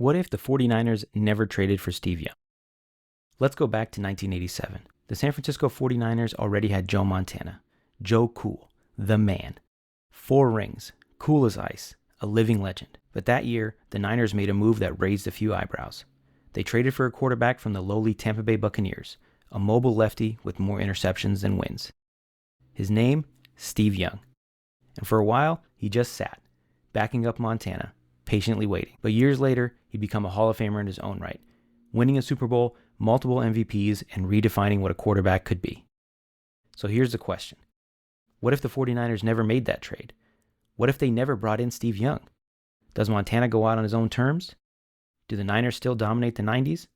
What if the 49ers never traded for Steve Young? Let's go back to 1987. The San Francisco 49ers already had Joe Montana. Joe Cool, the man. 4 rings, cool as ice, a living legend. But that year, the Niners made a move that raised a few eyebrows. They traded for a quarterback from the lowly Tampa Bay Buccaneers, a mobile lefty with more interceptions than wins. His name, Steve Young. And for a while, he just sat, backing up Montana, patiently waiting. But years later, he'd become a Hall of Famer in his own right, winning a Super Bowl, multiple MVPs, and redefining what a quarterback could be. So here's the question. What if the 49ers never made that trade? What if they never brought in Steve Young? Does Montana go out on his own terms? Do the Niners still dominate the 90s?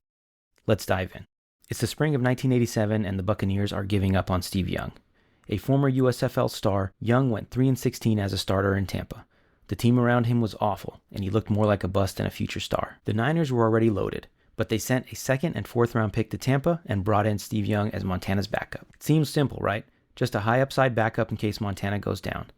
Let's dive in. It's the spring of 1987 and the Buccaneers are giving up on Steve Young. A former USFL star, Young went 3-16 as a starter in Tampa. The team around him was awful, and he looked more like a bust than a future star. The Niners were already loaded, but they sent a 2nd and 4th round pick to Tampa and brought in Steve Young as Montana's backup. It seems simple, right? Just a high upside backup in case Montana goes down.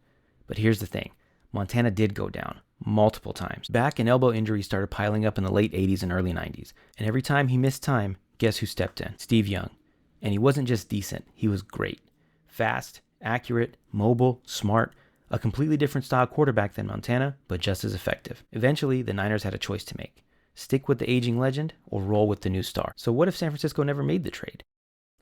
But here's the thing. Montana did go down, multiple times. Back and elbow injuries started piling up in the late 80s and early 90s. And every time he missed time, guess who stepped in? Steve Young. And he wasn't just decent, he was great. Fast, accurate, mobile, smart, a completely different style quarterback than Montana, but just as effective. Eventually, the Niners had a choice to make. Stick with the aging legend or roll with the new star. So what if San Francisco never made the trade?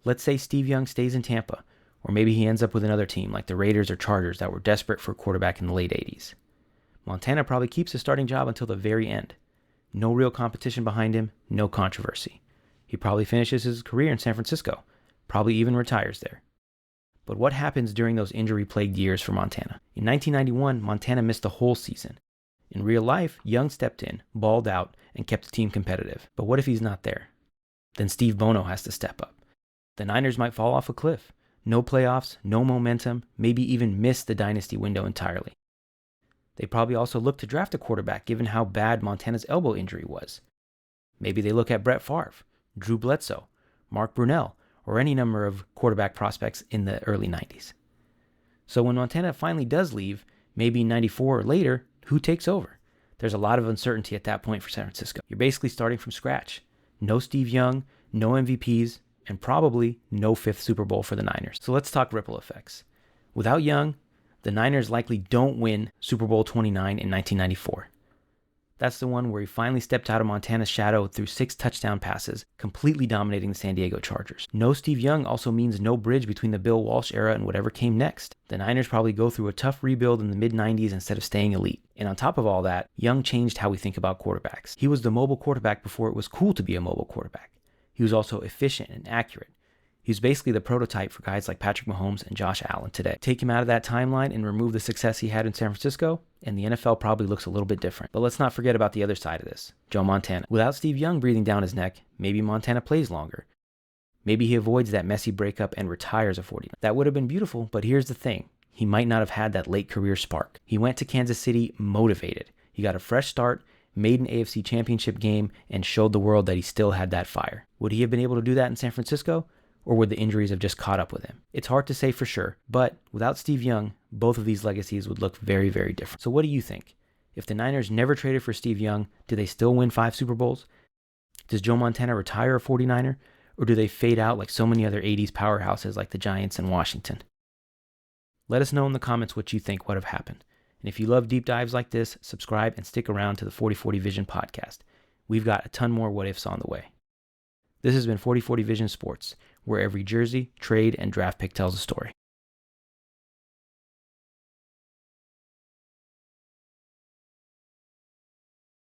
Let's say Steve Young stays in Tampa, or maybe he ends up with another team like the Raiders or Chargers that were desperate for a quarterback in the late 80s. Montana probably keeps his starting job until the very end. No real competition behind him, no controversy. He probably finishes his career in San Francisco, probably even retires there. But what happens during those injury-plagued years for Montana? In 1991, Montana missed the whole season. In real life, Young stepped in, balled out, and kept the team competitive. But what if he's not there? Then Steve Bono has to step up. The Niners might fall off a cliff. No playoffs, no momentum, maybe even miss the dynasty window entirely. They probably also look to draft a quarterback given how bad Montana's elbow injury was. Maybe they look at Brett Favre, Drew Bledsoe, Mark Brunell, or any number of quarterback prospects in the early 90s. So when Montana finally does leave, maybe in 94 or later, who takes over? There's a lot of uncertainty at that point for San Francisco. You're basically starting from scratch. No Steve Young, no MVPs, and probably no 5th Super Bowl for the Niners. So let's talk ripple effects. Without Young, the Niners likely don't win Super Bowl 29 in 1994. That's the one where he finally stepped out of Montana's shadow through 6 touchdown passes, completely dominating the San Diego Chargers. No Steve Young also means no bridge between the Bill Walsh era and whatever came next. The Niners probably go through a tough rebuild in the mid-90s instead of staying elite. And on top of all that, Young changed how we think about quarterbacks. He was the mobile quarterback before it was cool to be a mobile quarterback. He was also efficient and accurate. He was basically the prototype for guys like Patrick Mahomes and Josh Allen today. Take him out of that timeline and remove the success he had in San Francisco, and the NFL probably looks a little bit different. But let's not forget about the other side of this, Joe Montana. Without Steve Young breathing down his neck, maybe Montana plays longer. Maybe he avoids that messy breakup and retires at 49. That would have been beautiful, but here's the thing. He might not have had that late career spark. He went to Kansas City motivated. He got a fresh start, made an AFC championship game, and showed the world that he still had that fire. Would he have been able to do that in San Francisco? Or would the injuries have just caught up with him? It's hard to say for sure, but without Steve Young, both of these legacies would look very, very different. So what do you think? If the Niners never traded for Steve Young, do they still win 5 Super Bowls? Does Joe Montana retire a 49er? Or do they fade out like so many other 80s powerhouses like the Giants and Washington? Let us know in the comments what you think would have happened. And if you love deep dives like this, subscribe and stick around to the 4040 Vision podcast. We've got a ton more what ifs on the way. This has been 4040 Vision Sports, where every jersey, trade, and draft pick tells a story.